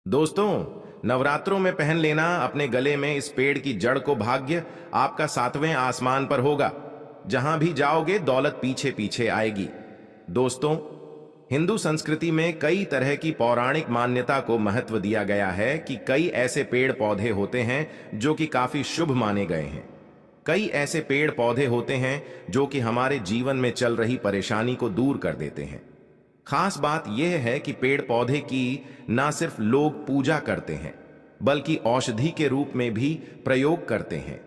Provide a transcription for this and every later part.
दोस्तों, नवरात्रों में पहन लेना अपने गले में इस पेड़ की जड़ को भाग्य आपका 7वें आसमान पर होगा। जहां भी जाओगे दौलत पीछे पीछे आएगी। दोस्तों, हिंदू संस्कृति में कई तरह की पौराणिक मान्यता को महत्व दिया गया है कि कई ऐसे पेड़ पौधे होते हैं जो कि काफी शुभ माने गए हैं। कई ऐसे पेड़ पौधे होते हैं जो कि हमारे जीवन में चल रही परेशानी को दूर कर देते हैं। खास बात यह है कि पेड़ पौधे की ना सिर्फ लोग पूजा करते हैं बल्कि औषधि के रूप में भी प्रयोग करते हैं।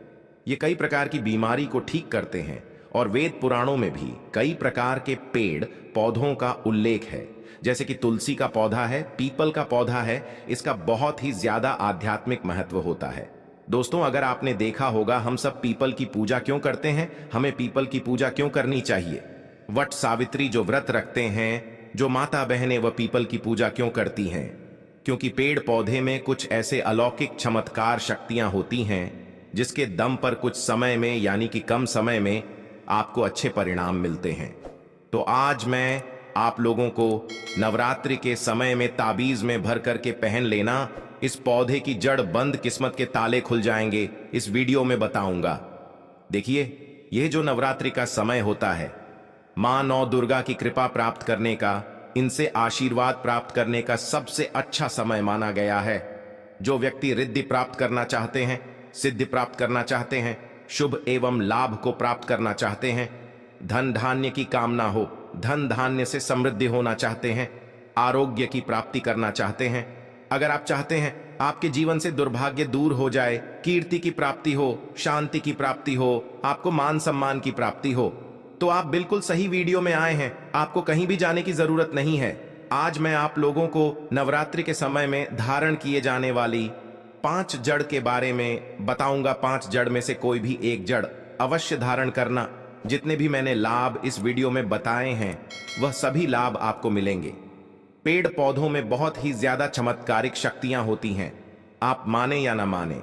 ये कई प्रकार की बीमारी को ठीक करते हैं और वेद पुराणों में भी कई प्रकार के पेड़ पौधों का उल्लेख है। जैसे कि तुलसी का पौधा है, पीपल का पौधा है, इसका बहुत ही ज्यादा आध्यात्मिक महत्व होता है। दोस्तों, अगर आपने देखा होगा हम सब पीपल की पूजा क्यों करते हैं, हमें पीपल की पूजा क्यों करनी चाहिए। वट सावित्री जो व्रत रखते हैं, जो माता बहनें वह पीपल की पूजा क्यों करती हैं? क्योंकि पेड़ पौधे में कुछ ऐसे अलौकिक चमत्कार शक्तियां होती हैं जिसके दम पर कुछ समय में यानी कि कम समय में आपको अच्छे परिणाम मिलते हैं। तो आज मैं आप लोगों को नवरात्रि के समय में ताबीज में भर करके पहन लेना इस पौधे की जड़ बंद किस्मत के ताले खुल जाएंगे, इस वीडियो में बताऊंगा। देखिए, यह जो नवरात्रि का समय होता है, मां नौ दुर्गा की कृपा प्राप्त करने का, इनसे आशीर्वाद प्राप्त करने का सबसे अच्छा समय माना गया है। जो व्यक्ति रिद्धि प्राप्त करना चाहते हैं, सिद्धि प्राप्त करना चाहते हैं, शुभ एवं लाभ को प्राप्त करना चाहते हैं, धन धान्य की कामना हो, धन धान्य से समृद्धि होना चाहते हैं, आरोग्य की प्राप्ति करना चाहते हैं, अगर आप चाहते हैं आपके जीवन से दुर्भाग्य दूर हो जाए, कीर्ति की प्राप्ति हो, शांति की प्राप्ति हो, आपको मान सम्मान की प्राप्ति हो, तो आप बिल्कुल सही वीडियो में आए हैं। आपको कहीं भी जाने की जरूरत नहीं है। आज मैं आप लोगों को नवरात्रि के समय में धारण किए जाने वाली 5 जड़ के बारे में बताऊंगा। 5 जड़ में से कोई भी एक जड़ अवश्य धारण करना। जितने भी मैंने लाभ इस वीडियो में बताए हैं वह सभी लाभ आपको मिलेंगे। पेड़ पौधों में बहुत ही ज्यादा चमत्कारिक शक्तियां होती हैं। आप माने या ना माने,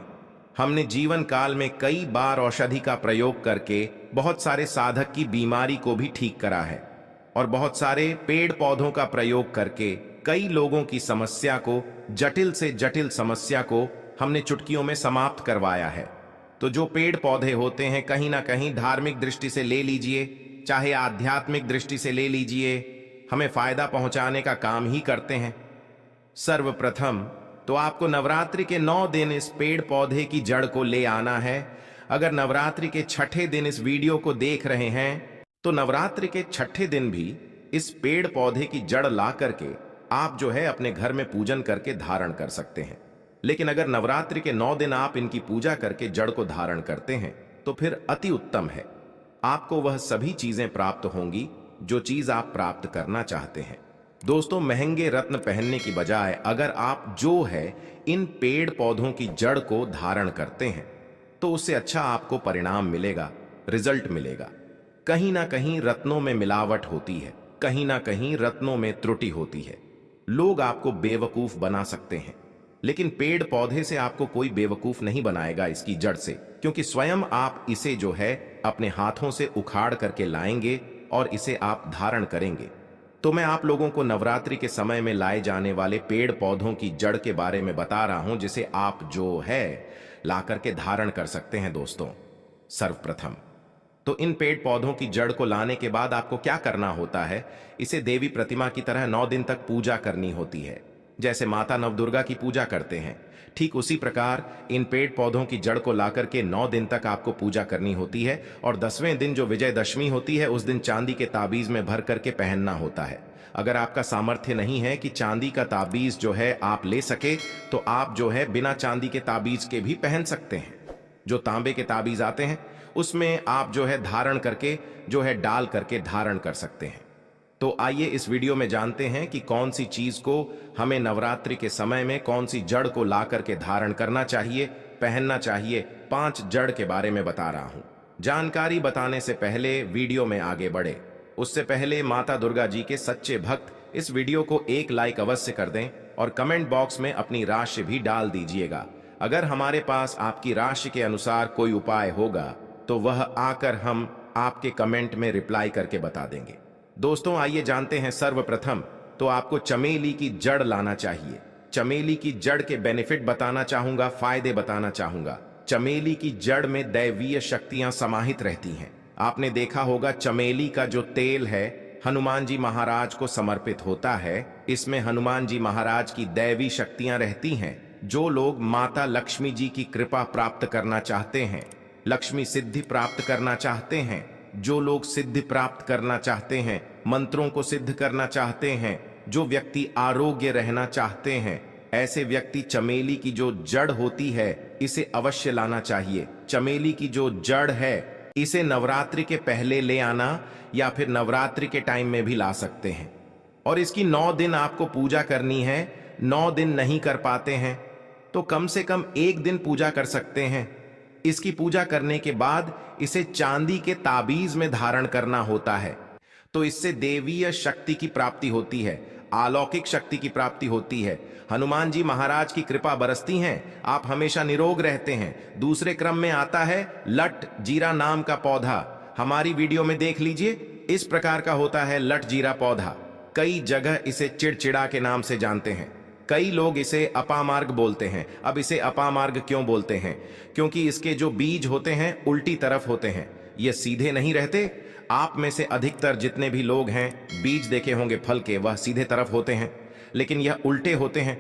हमने जीवन काल में कई बार औषधि का प्रयोग करके बहुत सारे साधक की बीमारी को भी ठीक करा है और बहुत सारे पेड़ पौधों का प्रयोग करके कई लोगों की समस्या को, जटिल से जटिल समस्या को हमने चुटकियों में समाप्त करवाया है। तो जो पेड़ पौधे होते हैं, कहीं ना कहीं धार्मिक दृष्टि से ले लीजिए, चाहे आध्यात्मिक दृष्टि से ले लीजिए, हमें फायदा पहुंचाने का काम ही करते हैं। सर्वप्रथम तो आपको नवरात्रि के 9 दिन इस पेड़ पौधे की जड़ को ले आना है। अगर नवरात्रि के छठे दिन इस वीडियो को देख रहे हैं तो नवरात्रि के छठे दिन भी इस पेड़ पौधे की जड़ ला करके आप जो है अपने घर में पूजन करके धारण कर सकते हैं। लेकिन अगर नवरात्रि के 9 दिन आप इनकी पूजा करके जड़ को धारण करते हैं तो फिर अति उत्तम है। आपको वह सभी चीजें प्राप्त होंगी जो चीज आप प्राप्त करना चाहते हैं। दोस्तों, महंगे रत्न पहनने की बजाय अगर आप जो है इन पेड़ पौधों की जड़ को धारण करते हैं तो उससे अच्छा आपको परिणाम मिलेगा, रिजल्ट मिलेगा। कहीं ना कहीं रत्नों में मिलावट होती है, कहीं ना कहीं रत्नों में त्रुटि होती है। लोग आपको बेवकूफ बना सकते हैं, लेकिन पेड़ पौधे से आपको कोई बेवकूफ नहीं बनाएगा इसकी जड़ से, क्योंकि स्वयं आप इसे जो है अपने हाथों से उखाड़ करके लाएंगे और इसे आप धारण करेंगे। तो मैं आप लोगों को नवरात्रि के समय में लाए जाने वाले पेड़ पौधों की जड़ के बारे में बता रहा हूं जिसे आप जो है ला करके धारण कर सकते हैं। दोस्तों, सर्वप्रथम तो इन पेड़ पौधों की जड़ को लाने के बाद आपको क्या करना होता है, इसे देवी प्रतिमा की तरह 9 दिन तक पूजा करनी होती है। जैसे माता नवदुर्गा की पूजा करते हैं, ठीक उसी प्रकार इन पेड़ पौधों की जड़ को लाकर के 9 दिन तक आपको पूजा करनी होती है। और 10वें दिन जो विजयदशमी होती है उस दिन चांदी के ताबीज में भर करके पहनना होता है। अगर आपका सामर्थ्य नहीं है कि चांदी का ताबीज जो है आप ले सके तो आप जो है बिना चांदी के ताबीज के भी पहन सकते हैं। जो तांबे के ताबीज आते हैं उसमें आप जो है धारण करके जो है डाल करके धारण कर सकते हैं। तो आइए इस वीडियो में जानते हैं कि कौन सी चीज को हमें नवरात्रि के समय में, कौन सी जड़ को ला करके धारण करना चाहिए, पहनना चाहिए। 5 जड़ के बारे में बता रहा हूं। जानकारी बताने से पहले वीडियो में आगे बढ़े उससे पहले माता दुर्गा जी के सच्चे भक्त इस वीडियो को एक लाइक अवश्य कर दें और कमेंट बॉक्स में अपनी राशि भी डाल दीजिएगा। अगर हमारे पास आपकी राशि के अनुसार कोई उपाय होगा तो वह आकर हम आपके कमेंट में रिप्लाई करके बता देंगे। दोस्तों, आइए जानते हैं। सर्वप्रथम तो आपको चमेली की जड़ लाना चाहिए। चमेली की जड़ के बेनिफिट बताना चाहूंगा, फायदे बताना चाहूंगा। चमेली की जड़ में दैवीय शक्तियां समाहित रहती हैं। आपने देखा होगा चमेली का जो तेल है हनुमान जी महाराज को समर्पित होता है। इसमें हनुमान जी महाराज की दैवी शक्तियां रहती हैं। जो लोग माता लक्ष्मी जी की कृपा प्राप्त करना चाहते हैं, लक्ष्मी सिद्धि प्राप्त करना चाहते हैं, जो लोग सिद्धि प्राप्त करना चाहते हैं, मंत्रों को सिद्ध करना चाहते हैं, जो व्यक्ति आरोग्य रहना चाहते हैं, ऐसे व्यक्ति चमेली की जो जड़ होती है इसे अवश्य लाना चाहिए। चमेली की जो जड़ है इसे नवरात्रि के पहले ले आना या फिर नवरात्रि के टाइम में भी ला सकते हैं। और इसकी 9 दिन आपको पूजा करनी है। 9 दिन नहीं कर पाते हैं तो कम से कम 1 दिन पूजा कर सकते हैं। इसकी पूजा करने के बाद इसे चांदी के ताबीज में धारण करना होता है। तो इससे देवीय शक्ति की प्राप्ति होती है, अलौकिक शक्ति की प्राप्ति होती है। हनुमान जी महाराज की कृपा बरसती हैं, आप हमेशा निरोग रहते हैं। दूसरे क्रम में आता है लट जीरा नाम का पौधा। हमारी वीडियो में देख लीजिए, इस प्रकार का होता है लट जीरा पौधा। कई जगह इसे चिड़चिड़ा के नाम से जानते हैं। कई लोग इसे अपामार्ग बोलते हैं। अब इसे अपामार्ग क्यों बोलते हैं? क्योंकि इसके जो बीज होते हैं उल्टी तरफ होते हैं, ये सीधे नहीं रहते। आप में से अधिकतर जितने भी लोग हैं बीज देखे होंगे फल के, वह सीधे तरफ होते हैं, लेकिन यह उल्टे होते हैं,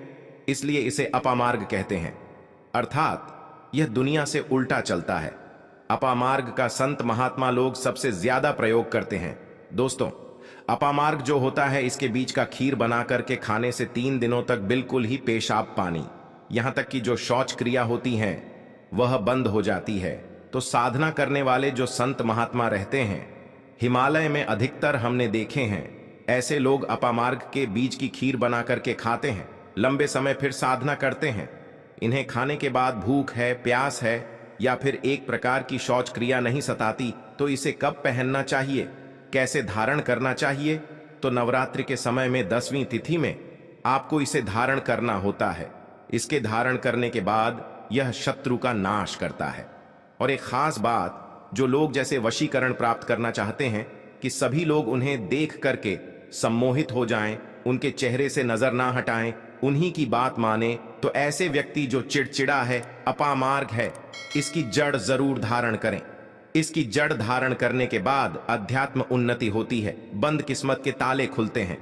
इसलिए इसे अपामार्ग कहते हैं। अर्थात यह दुनिया से उल्टा चलता है। अपामार्ग का संत महात्मा लोग सबसे ज्यादा प्रयोग करते हैं। दोस्तों, अपामार्ग जो होता है इसके बीज का खीर बना करके खाने से 3 दिनों तक बिल्कुल ही पेशाब पानी, यहां तक कि जो शौच क्रिया होती है वह बंद हो जाती है। तो साधना करने वाले जो संत महात्मा रहते हैं, हिमालय में अधिकतर हमने देखे हैं, ऐसे लोग अपामार्ग के बीज की खीर बना करके खाते हैं, लंबे समय फिर साधना करते हैं। इन्हें खाने के बाद भूख है, प्यास है या फिर एक प्रकार की शौच क्रिया नहीं सताती, तो इसे कब पहनना चाहिए, कैसे धारण करना चाहिए? तो नवरात्रि के समय में 10वीं तिथि में आपको इसे धारण करना होता है। इसके धारण करने के बाद यह शत्रु का नाश करता है। और एक खास बात, जो लोग जैसे वशीकरण प्राप्त करना चाहते हैं कि सभी लोग उन्हें देख करके सम्मोहित हो जाएं, उनके चेहरे से नजर ना हटाएं, उन्हीं की बात माने, तो ऐसे व्यक्ति जो चिड़चिड़ा है, अपामार्ग है, इसकी जड़ जरूर धारण करें। इसकी जड़ धारण करने के बाद अध्यात्म उन्नति होती है, बंद किस्मत के ताले खुलते हैं।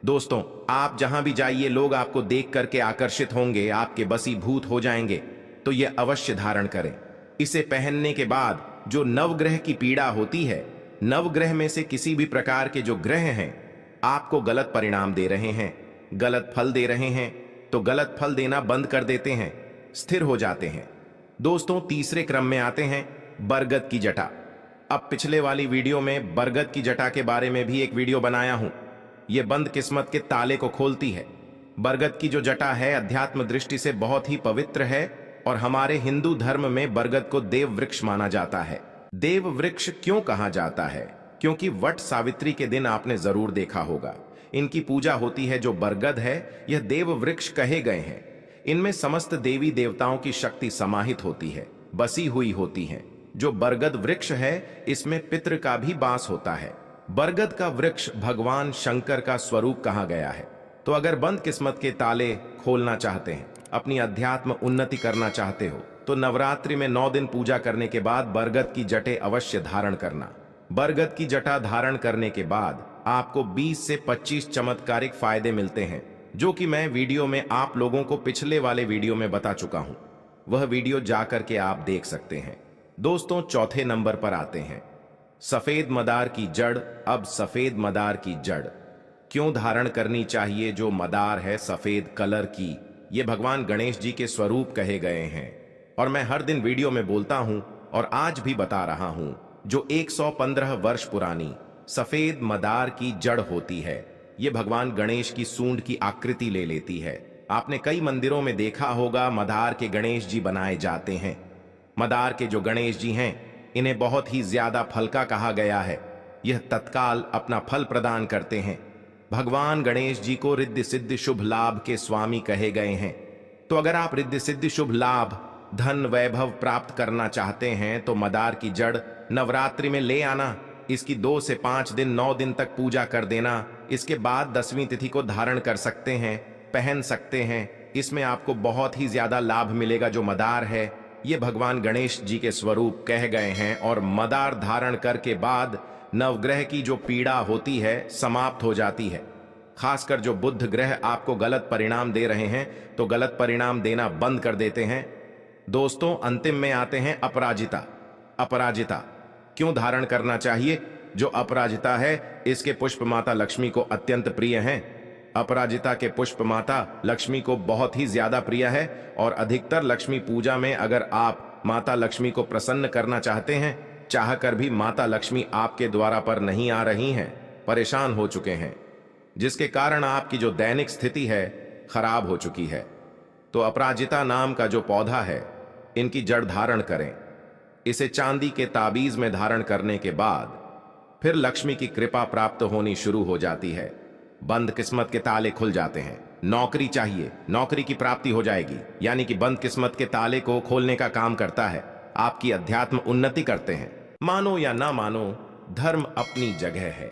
दोस्तों, आप जहां भी जाइए लोग आपको देख करके आकर्षित होंगे, आपके बसीभूत हो जाएंगे। तो यह अवश्य धारण करें। इसे पहनने के बाद जो नवग्रह की पीड़ा होती है, नवग्रह में से किसी भी प्रकार के जो ग्रह हैं आपको गलत परिणाम दे रहे हैं, गलत फल दे रहे हैं, तो गलत फल देना बंद कर देते हैं, स्थिर हो जाते हैं। दोस्तों, तीसरे क्रम में आते हैं बरगद की जटा। अब पिछले वाली वीडियो में बरगद की जटा के बारे में भी एक वीडियो बनाया हूं। यह बंद किस्मत के ताले को खोलती है। बरगद की जो जटा है अध्यात्म दृष्टि से बहुत ही पवित्र है और हमारे हिंदू धर्म में बरगद को देव वृक्ष माना जाता है। देव वृक्ष क्यों कहा जाता है? क्योंकि वट सावित्री के दिन आपने जरूर देखा होगा, इनकी पूजा होती है। जो बरगद है यह देव वृक्ष कहे गए हैं। इनमें समस्त देवी देवताओं की शक्ति समाहित होती है, बसी हुई होती है। जो बरगद वृक्ष है इसमें पितृ का भी वास होता है। बरगद का वृक्ष भगवान शंकर का स्वरूप कहा गया है। तो अगर बंद किस्मत के ताले खोलना चाहते हैं, अपनी अध्यात्म उन्नति करना चाहते हो, तो नवरात्रि में 9 दिन पूजा करने के बाद बरगद की जटे अवश्य धारण करना। बरगद की जटा धारण करने के बाद आपको 20 से 25 चमत्कारिक फायदे मिलते हैं, जो कि मैं वीडियो में आप लोगों को पिछले वाले वीडियो में बता चुका हूं। वह वीडियो जाकर के आप देख सकते हैं। दोस्तों, चौथे नंबर पर आते हैं सफेद मदार की जड़। अब सफेद मदार की जड़ क्यों धारण करनी चाहिए? जो मदार है सफेद कलर की, ये भगवान गणेश जी के स्वरूप कहे गए हैं और मैं हर दिन वीडियो में बोलता हूं और आज भी बता रहा हूं। जो 115 वर्ष पुरानी सफेद मदार की जड़ होती है, ये भगवान गणेश की सूंड की आकृति ले लेती है। आपने कई मंदिरों में देखा होगा मदार के गणेश जी बनाए जाते हैं। मदार के जो गणेश जी हैं इन्हें बहुत ही ज्यादा फल का कहा गया है। यह तत्काल अपना फल प्रदान करते हैं। भगवान गणेश जी को रिद्धि सिद्धि शुभ लाभ के स्वामी कहे गए हैं। तो अगर आप रिद्धि सिद्धि शुभ लाभ, धन, वैभव प्राप्त करना चाहते हैं तो मदार की जड़ नवरात्रि में ले आना। इसकी 2 से 5 दिन 9 दिन तक पूजा कर देना। इसके बाद 10वीं तिथि को धारण कर सकते हैं, पहन सकते हैं। इसमें आपको बहुत ही ज्यादा लाभ मिलेगा। जो मदार है ये भगवान गणेश जी के स्वरूप कह गए हैं और मदार धारण करके बाद नवग्रह की जो पीड़ा होती है समाप्त हो जाती है। खासकर जो बुध ग्रह आपको गलत परिणाम दे रहे हैं तो गलत परिणाम देना बंद कर देते हैं। दोस्तों, अंतिम में आते हैं अपराजिता। अपराजिता क्यों धारण करना चाहिए? जो अपराजिता है इसके पुष्प माता लक्ष्मी को अत्यंत प्रिय हैं। अपराजिता के पुष्प माता लक्ष्मी को बहुत ही ज्यादा प्रिय है और अधिकतर लक्ष्मी पूजा में अगर आप माता लक्ष्मी को प्रसन्न करना चाहते हैं, चाहकर भी माता लक्ष्मी आपके द्वारा पर नहीं आ रही हैं, परेशान हो चुके हैं, जिसके कारण आपकी जो दैनिक स्थिति है खराब हो चुकी है, तो अपराजिता नाम का जो पौधा है इनकी जड़ धारण करें। इसे चांदी के ताबीज में धारण करने के बाद फिर लक्ष्मी की कृपा प्राप्त होनी शुरू हो जाती है। बंद किस्मत के ताले खुल जाते हैं। नौकरी चाहिए, नौकरी की प्राप्ति हो जाएगी, यानी कि बंद किस्मत के ताले को खोलने का काम करता है। आपकी अध्यात्म उन्नति करते हैं। मानो या ना मानो, धर्म अपनी जगह है,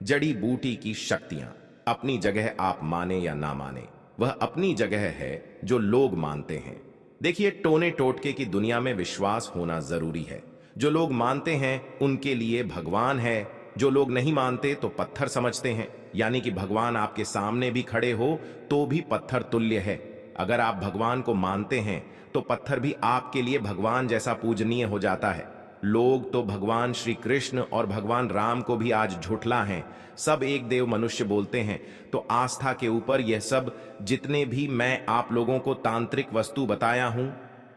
जड़ी बूटी की शक्तियां अपनी जगह, आप माने या ना माने वह अपनी जगह है जो लोग मानते हैं। देखिए, टोने टोटके की दुनिया में विश्वास होना जरूरी है। जो लोग मानते हैं उनके लिए भगवान है, जो लोग नहीं मानते तो पत्थर समझते हैं, यानी कि भगवान आपके सामने भी खड़े हो तो भी पत्थर तुल्य है। अगर आप भगवान को मानते हैं तो पत्थर भी आपके लिए भगवान जैसा पूजनीय हो जाता है। लोग तो भगवान श्री कृष्ण और भगवान राम को भी आज झुठला हैं, सब एक देव मनुष्य बोलते हैं। तो आस्था के ऊपर यह सब जितने भी मैं आप लोगों को तांत्रिक वस्तु बताया हूं,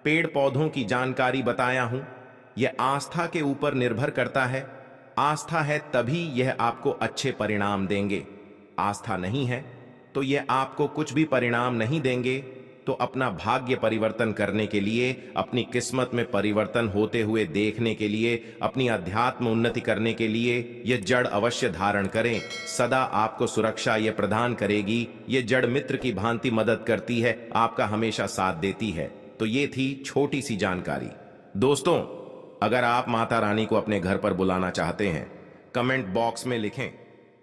पेड़ पौधों की जानकारी बताया हूं, यह आस्था के ऊपर निर्भर करता है। आस्था है तभी यह आपको अच्छे परिणाम देंगे। आस्था नहीं है तो यह आपको कुछ भी परिणाम नहीं देंगे। तो अपना भाग्य परिवर्तन करने के लिए, अपनी किस्मत में परिवर्तन होते हुए देखने के लिए, अपनी अध्यात्म उन्नति करने के लिए यह जड़ अवश्य धारण करें। सदा आपको सुरक्षा यह प्रदान करेगी। यह जड़ मित्र की भांति मदद करती है, आपका हमेशा साथ देती है। तो ये थी छोटी सी जानकारी। दोस्तों, अगर आप माता रानी को अपने घर पर बुलाना चाहते हैं, कमेंट बॉक्स में लिखें,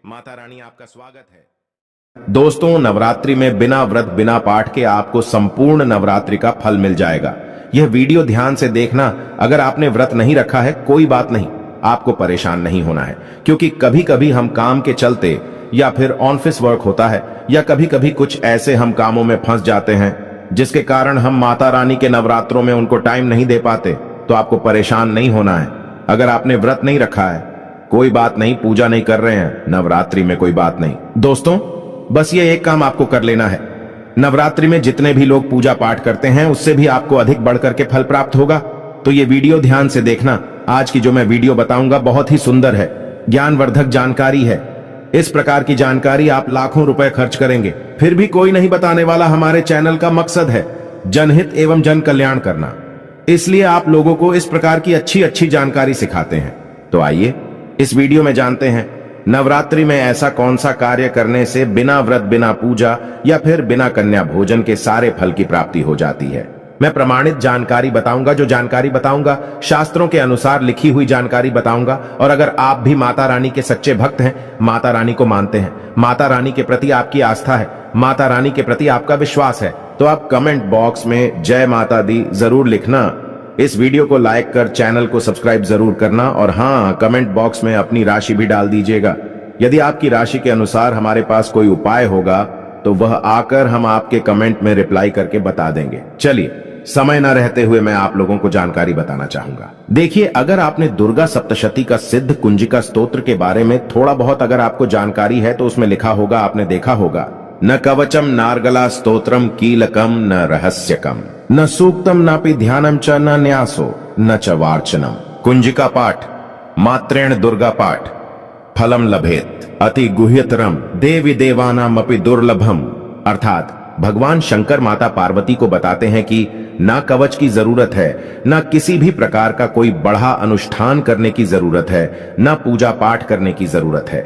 माता रानी आपका स्वागत है। दोस्तों, नवरात्रि में बिना व्रत बिना पाठ के आपको संपूर्ण नवरात्रि का फल मिल जाएगा। यह वीडियो ध्यान से देखना। अगर आपने व्रत नहीं रखा है कोई बात नहीं, आपको परेशान नहीं होना है, क्योंकि कभी कभी हम काम के चलते या फिर ऑफिस वर्क होता है या कभी कभी कुछ ऐसे हम कामों में फंस जाते हैं जिसके कारण हम माता रानी के नवरात्रों में उनको टाइम नहीं दे पाते। तो आपको परेशान नहीं होना है। अगर आपने व्रत नहीं रखा है कोई बात नहीं, पूजा नहीं कर रहे हैं नवरात्रि में कोई बात नहीं। दोस्तों, बस ये एक काम आपको कर लेना है। नवरात्रि में जितने भी लोग पूजा पाठ करते हैं उससे भी आपको अधिक बढ़कर के फल प्राप्त होगा। तो ये वीडियो ध्यान से देखना। आज की जो मैं वीडियो बताऊंगा बहुत ही सुंदर है, ज्ञानवर्धक जानकारी है। इस प्रकार की जानकारी आप लाखों रुपए खर्च करेंगे फिर भी कोई नहीं बताने वाला। हमारे चैनल का मकसद है जनहित एवं जन कल्याण करना, इसलिए आप लोगों को इस प्रकार की अच्छी अच्छी जानकारी सिखाते हैं। तो आइए इस वीडियो में जानते हैं नवरात्रि में ऐसा कौन सा कार्य करने से बिना व्रत बिना पूजा या फिर बिना कन्या भोजन के सारे फल की प्राप्ति हो जाती है। मैं प्रमाणित जानकारी बताऊंगा। जो जानकारी बताऊंगा शास्त्रों के अनुसार लिखी हुई जानकारी बताऊंगा। और अगर आप भी माता रानी के सच्चे भक्त हैं, माता रानी को मानते हैं, माता रानी के प्रति आपकी आस्था है, माता रानी के प्रति आपका विश्वास है, तो आप कमेंट बॉक्स में जय माता दी जरूर लिखना। इस वीडियो को लाइक कर चैनल को सब्सक्राइब जरूर करना। और हाँ, कमेंट बॉक्स में अपनी राशि भी डाल दीजिएगा। यदि आपकी राशि के अनुसार हमारे पास कोई उपाय होगा तो वह आकर हम आपके कमेंट में रिप्लाई करके बता देंगे। चलिए, समय न रहते हुए मैं आप लोगों को जानकारी बताना चाहूंगा। देखिए, अगर आपने दुर्गा सप्तशती का सिद्ध कुंजिका स्तोत्र के बारे में थोड़ा बहुत अगर आपको जानकारी है तो उसमें लिखा होगा, आपने देखा होगा, न कवचम नार्गला स्तोत्रम कीलकम न रहस्यकम न सूक्तम नापि ध्यानम च न न्यासो न च वार्चनम। कुंजिका पाठ मात्रेण दुर्गा पाठ फलम लभेत अति गुह्यतरम देवी देवानाम अपि दुर्लभम। अर्थात भगवान शंकर माता पार्वती को बताते हैं कि ना कवच की जरूरत है, ना किसी भी प्रकार का कोई बढ़ा अनुष्ठान करने की जरूरत है, ना पूजा पाठ करने की जरूरत है।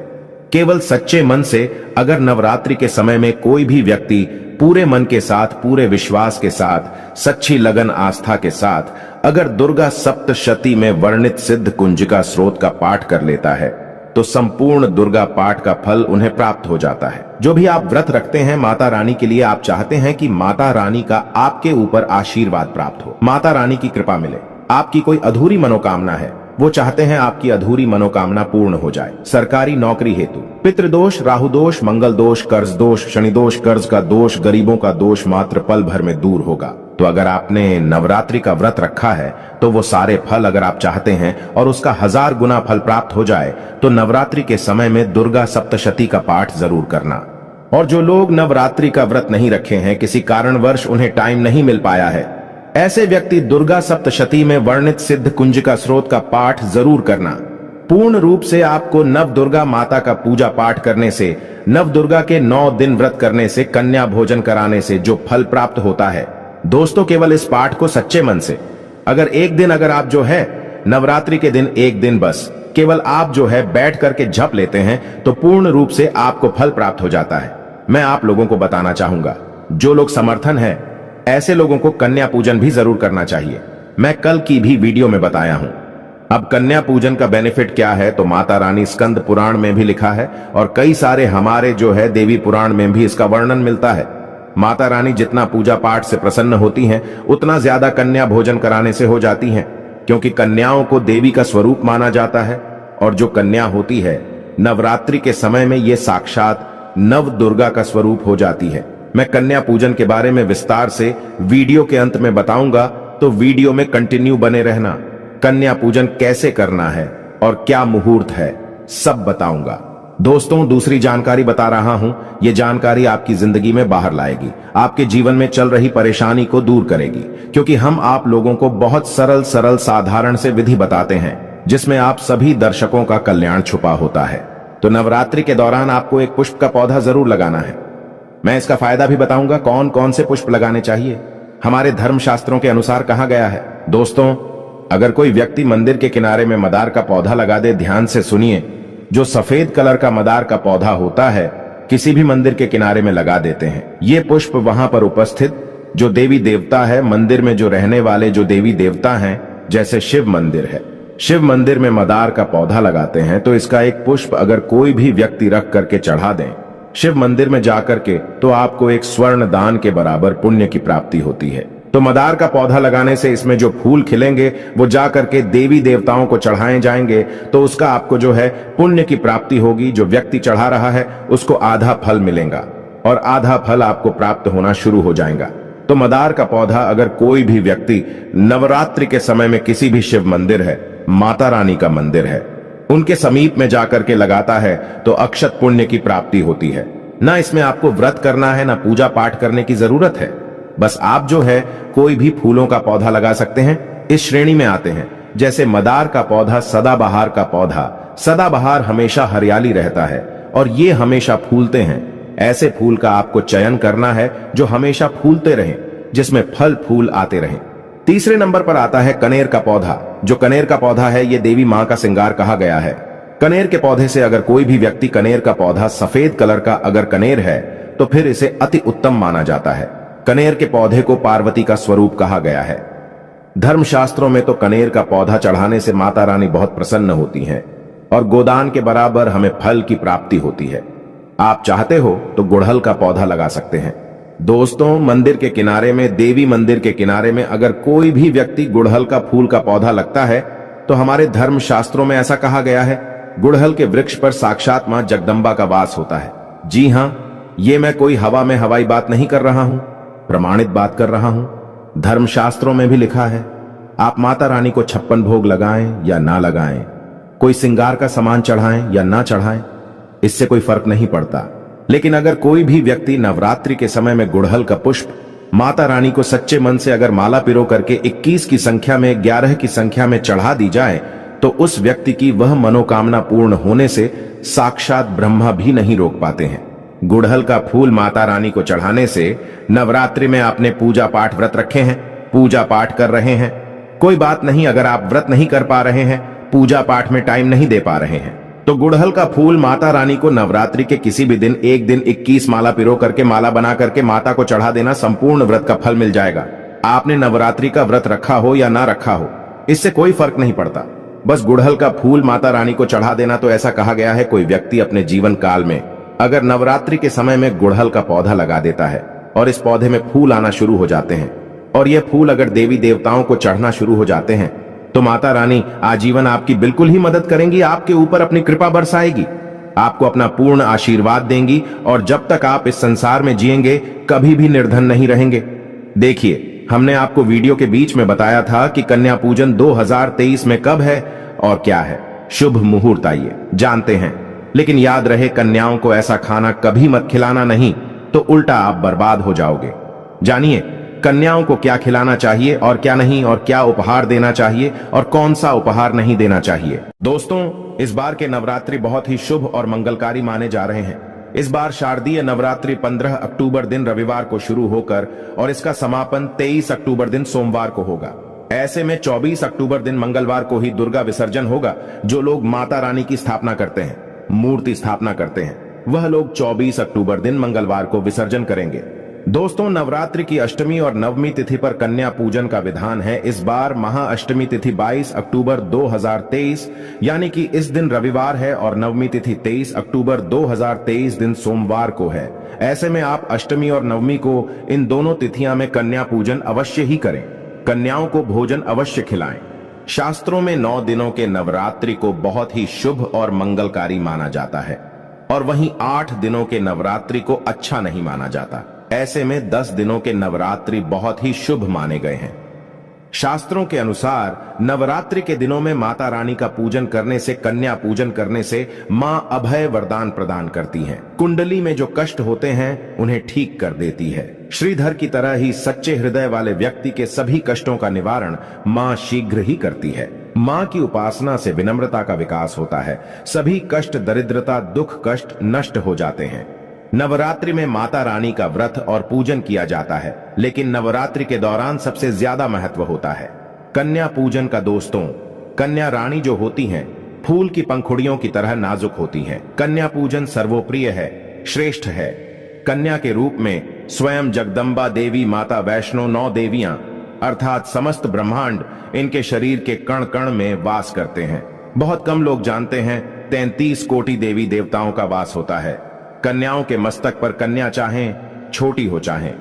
केवल सच्चे मन से अगर नवरात्रि के समय में कोई भी व्यक्ति पूरे मन के साथ, पूरे विश्वास के साथ, सच्ची लगन आस्था के साथ अगर दुर्गा सप्तशती में वर्णित सिद्ध कुंजिका स्रोत का पाठ कर लेता है तो संपूर्ण दुर्गा पाठ का फल उन्हें प्राप्त हो जाता है। जो भी आप व्रत रखते हैं माता रानी के लिए, आप चाहते हैं कि माता रानी का आपके ऊपर आशीर्वाद प्राप्त हो, माता रानी की कृपा मिले। आपकी कोई अधूरी मनोकामना है, वो चाहते हैं आपकी अधूरी मनोकामना पूर्ण हो जाए। सरकारी नौकरी हेतु पितृदोष, राहु दोष, मंगल दोष, कर्ज दोष, शनि दोष, कर्ज का दोष, गरीबों का दोष मात्र पल भर में दूर होगा। तो अगर आपने नवरात्रि का व्रत रखा है तो वो सारे फल अगर आप चाहते हैं और उसका 1000 गुना फल प्राप्त हो जाए तो नवरात्रि के समय में दुर्गा सप्तशती का पाठ जरूर करना। और जो लोग नवरात्रि का व्रत नहीं रखे हैं, किसी कारणवश उन्हें टाइम नहीं मिल पाया है, ऐसे व्यक्ति दुर्गा सप्तशती में वर्णित सिद्ध कुंजिका स्रोत का पाठ जरूर करना। पूर्ण रूप से आपको नव दुर्गा माता का पूजा पाठ करने से, नव दुर्गा के 9 दिन व्रत करने से, कन्या भोजन कराने से जो फल प्राप्त होता है, दोस्तों केवल इस पाठ को सच्चे मन से अगर एक दिन अगर आप जो है नवरात्रि के दिन एक दिन बस केवल आप जो है बैठ करके जप लेते हैं तो पूर्ण रूप से आपको फल प्राप्त हो जाता है। मैं आप लोगों को बताना चाहूंगा, जो लोग समर्थन है ऐसे लोगों को कन्या पूजन भी जरूर करना चाहिए। मैं कल की भी वीडियो में बताया हूं। अब कन्या पूजन का बेनिफिट क्या है तो माता रानी स्कंद पुराण में भी लिखा है और कई सारे हमारे जो है देवी पुराण में भी इसका वर्णन मिलता है। माता रानी जितना पूजा पाठ से प्रसन्न होती हैं उतना ज्यादा कन्या भोजन कराने से हो जाती हैं, क्योंकि कन्याओं को देवी का स्वरूप माना जाता है। और जो कन्या होती है नवरात्रि के समय में ये साक्षात नव दुर्गा का स्वरूप हो जाती है। मैं कन्या पूजन के बारे में विस्तार से वीडियो के अंत में बताऊंगा, तो वीडियो में कंटिन्यू बने रहना। कन्या पूजन कैसे करना है और क्या मुहूर्त है सब बताऊंगा। दोस्तों दूसरी जानकारी बता रहा हूं, यह जानकारी आपकी जिंदगी में बाहर लाएगी, आपके जीवन में चल रही परेशानी को दूर करेगी, क्योंकि हम आप लोगों को बहुत सरल साधारण से विधि बताते हैं जिसमें आप सभी दर्शकों का कल्याण छुपा होता है। तो नवरात्रि के दौरान आपको एक पुष्प का पौधा जरूर लगाना है। मैं इसका फायदा भी बताऊंगा, कौन कौन से पुष्प लगाने चाहिए, हमारे धर्म शास्त्रों के अनुसार कहा गया है। दोस्तों अगर कोई व्यक्ति मंदिर के किनारे में मदार का पौधा लगा दे, ध्यान से सुनिए, जो सफेद कलर का मदार का पौधा होता है किसी भी मंदिर के किनारे में लगा देते हैं। ये पुष्प वहां पर उपस्थित जो देवी देवता है, मंदिर में जो रहने वाले जो देवी देवता हैं, जैसे शिव मंदिर है, शिव मंदिर में मदार का पौधा लगाते हैं तो इसका एक पुष्प अगर कोई भी व्यक्ति रख करके चढ़ा दें शिव मंदिर में जाकर के, तो आपको एक स्वर्ण दान के बराबर पुण्य की प्राप्ति होती है। तो मदार का पौधा लगाने से इसमें जो फूल खिलेंगे वो जाकर के देवी देवताओं को चढ़ाए जाएंगे, तो उसका आपको जो है पुण्य की प्राप्ति होगी। जो व्यक्ति चढ़ा रहा है उसको आधा फल मिलेगा और आधा फल आपको प्राप्त होना शुरू हो जाएगा। तो मदार का पौधा अगर कोई भी व्यक्ति नवरात्रि के समय में किसी भी शिव मंदिर है, माता रानी का मंदिर है, उनके समीप में जाकर के लगाता है तो अक्षत पुण्य की प्राप्ति होती है। ना इसमें आपको व्रत करना है, ना पूजा पाठ करने की जरूरत है, बस आप जो है कोई भी फूलों का पौधा लगा सकते हैं। इस श्रेणी में आते हैं जैसे मदार का पौधा, सदाबहार का पौधा। सदाबहार हमेशा हरियाली रहता है और ये हमेशा फूलते हैं। ऐसे फूल का आपको चयन करना है जो हमेशा फूलते रहें, जिसमें फल फूल आते रहें। तीसरे नंबर पर आता है कनेर का पौधा। जो कनेर का पौधा है ये देवी मां का श्रृंगार कहा गया है। कनेर के पौधे से अगर कोई भी व्यक्ति कनेर का पौधा सफेद कलर का अगर कनेर है तो फिर इसे अति उत्तम माना जाता है। कनेर के पौधे को पार्वती का स्वरूप कहा गया है। धर्मशास्त्रों में तो कनेर का पौधा चढ़ाने से माता रानी बहुत प्रसन्न होती हैं और गोदान के बराबर हमें फल की प्राप्ति होती है। आप चाहते हो तो गुड़हल का पौधा लगा सकते हैं। दोस्तों मंदिर के किनारे में, देवी मंदिर के किनारे में अगर कोई भी व्यक्ति गुड़हल का फूल का पौधा लगता है तो हमारे धर्म शास्त्रों में ऐसा कहा गया है, गुड़हल के वृक्ष पर साक्षात मां जगदम्बा का वास होता है। जी हां, ये मैं कोई हवा में हवाई बात नहीं कर रहा हूं, प्रमाणित बात कर रहा हूं। धर्मशास्त्रों में भी लिखा है, आप माता रानी को 56 भोग लगाएं या ना लगाएं, कोई श्रृंगार का सामान चढ़ाएं या ना चढ़ाएं, इससे कोई फर्क नहीं पड़ता। लेकिन अगर कोई भी व्यक्ति नवरात्रि के समय में गुड़हल का पुष्प माता रानी को सच्चे मन से अगर माला पिरो करके 21 की संख्या में, 11 की संख्या में चढ़ा दी जाए तो उस व्यक्ति की वह मनोकामना पूर्ण होने से साक्षात ब्रह्मा भी नहीं रोक पाते हैं। गुड़हल का फूल माता रानी को चढ़ाने से नवरात्रि में आपने पूजा पाठ व्रत रखे हैं, पूजा पाठ कर रहे हैं, कोई बात नहीं। अगर आप व्रत नहीं कर पा रहे हैं, पूजा पाठ में टाइम नहीं दे पा रहे हैं, तो गुड़हल का फूल माता रानी को नवरात्रि के किसी भी दिन एक दिन 21 माला पिरो करके, माला बना करके माता को चढ़ा देना, संपूर्ण व्रत का फल मिल जाएगा। आपने नवरात्रि का व्रत रखा हो या ना रखा हो, इससे कोई फर्क नहीं पड़ता। बस गुड़हल का फूल माता रानी को चढ़ा देना। तो ऐसा कहा गया है, कोई व्यक्ति अपने जीवन काल में अगर नवरात्रि के समय में गुड़हल का पौधा लगा देता है और इस पौधे में फूल आना शुरू हो जाते हैं और ये फूल अगर देवी देवताओं को चढ़ना शुरू हो जाते हैं तो माता रानी आजीवन आपकी बिल्कुल ही मदद करेंगी, आपके ऊपर अपनी कृपा बरसाएगी, आपको अपना पूर्ण आशीर्वाद देंगी और जब तक आप इस संसार में जिएंगे कभी भी निर्धन नहीं रहेंगे। देखिए, हमने आपको वीडियो के बीच में बताया था कि कन्या पूजन 2023 में कब है और क्या है शुभ मुहूर्त, आइए जानते हैं। लेकिन याद रहे, कन्याओं को ऐसा खाना कभी मत खिलाना, नहीं तो उल्टा आप बर्बाद हो जाओगे। जानिए कन्याओं को क्या खिलाना चाहिए और क्या नहीं, और क्या उपहार देना चाहिए और कौन सा उपहार नहीं देना चाहिए। दोस्तों, इस बार के नवरात्रि बहुत ही शुभ और मंगलकारी माने जा रहे हैं। इस बार शारदीय नवरात्रि 15 अक्टूबर दिन रविवार को शुरू होकर और इसका समापन 23 अक्टूबर दिन सोमवार को होगा। ऐसे में 24 अक्टूबर दिन मंगलवार को ही दुर्गा विसर्जन होगा। जो लोग माता रानी की स्थापना करते हैं, मूर्ति स्थापना करते हैं, वह लोग 24 अक्टूबर दिन मंगलवार को विसर्जन करेंगे। दोस्तों, नवरात्रि की अष्टमी और नवमी तिथि पर कन्या पूजन का विधान है। इस बार महाअष्टमी तिथि 22 अक्टूबर 2023 यानी कि इस दिन रविवार है और नवमी तिथि 23 अक्टूबर 2023 दिन सोमवार को है। ऐसे में आप अष्टमी और नवमी को इन दोनों तिथियां में कन्या पूजन अवश्य ही करें। कन्याओं को भोजन अवश्य खिलाएं। शास्त्रों में 9 दिनों के नवरात्रि को बहुत ही शुभ और मंगलकारी माना जाता है और वहीं 8 दिनों के नवरात्रि को अच्छा नहीं माना जाता। ऐसे में 10 दिनों के नवरात्रि बहुत ही शुभ माने गए हैं। शास्त्रों के अनुसार नवरात्रि के दिनों में माता रानी का पूजन करने से, कन्या पूजन करने से मां अभय वरदान प्रदान करती हैं। कुंडली में जो कष्ट होते हैं उन्हें ठीक कर देती है। श्रीधर की तरह ही सच्चे हृदय वाले व्यक्ति के सभी कष्टों का निवारण मां शीघ्र ही करती है। मां की उपासना से विनम्रता का विकास होता है। सभी कष्ट, दरिद्रता, दुख, कष्ट नष्ट हो जाते हैं। नवरात्रि में माता रानी का व्रत और पूजन किया जाता है, लेकिन नवरात्रि के दौरान सबसे ज्यादा महत्व होता है कन्या पूजन का। दोस्तों, कन्या रानी जो होती हैं, फूल की पंखुड़ियों की तरह नाजुक होती हैं। कन्या पूजन सर्वोप्रिय है, श्रेष्ठ है। कन्या के रूप में स्वयं जगदम्बा देवी, माता वैष्णो, 9 देवियां अर्थात समस्त ब्रह्मांड इनके शरीर के कण कण में वास करते हैं। बहुत कम लोग जानते हैं 33 कोटि देवी देवताओं का वास होता है। कन्याओं के मस्तक पर कन्या चाहें छोटी हो चाहें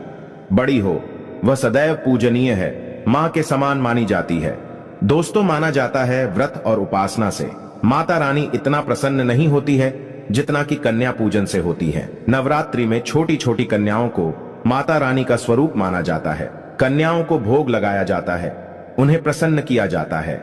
बड़ी हो, वह सदैव पूजनीय है, मां के समान मानी जाती है। दोस्तों, माना जाता है व्रत और उपासना से माता रानी इतना प्रसन्न नहीं होती है जितना कि कन्या पूजन से होती है। नवरात्रि में छोटी छोटी कन्याओं को माता रानी का स्वरूप माना जाता है। कन्याओं को भोग लगाया जाता है, उन्हें प्रसन्न किया जाता है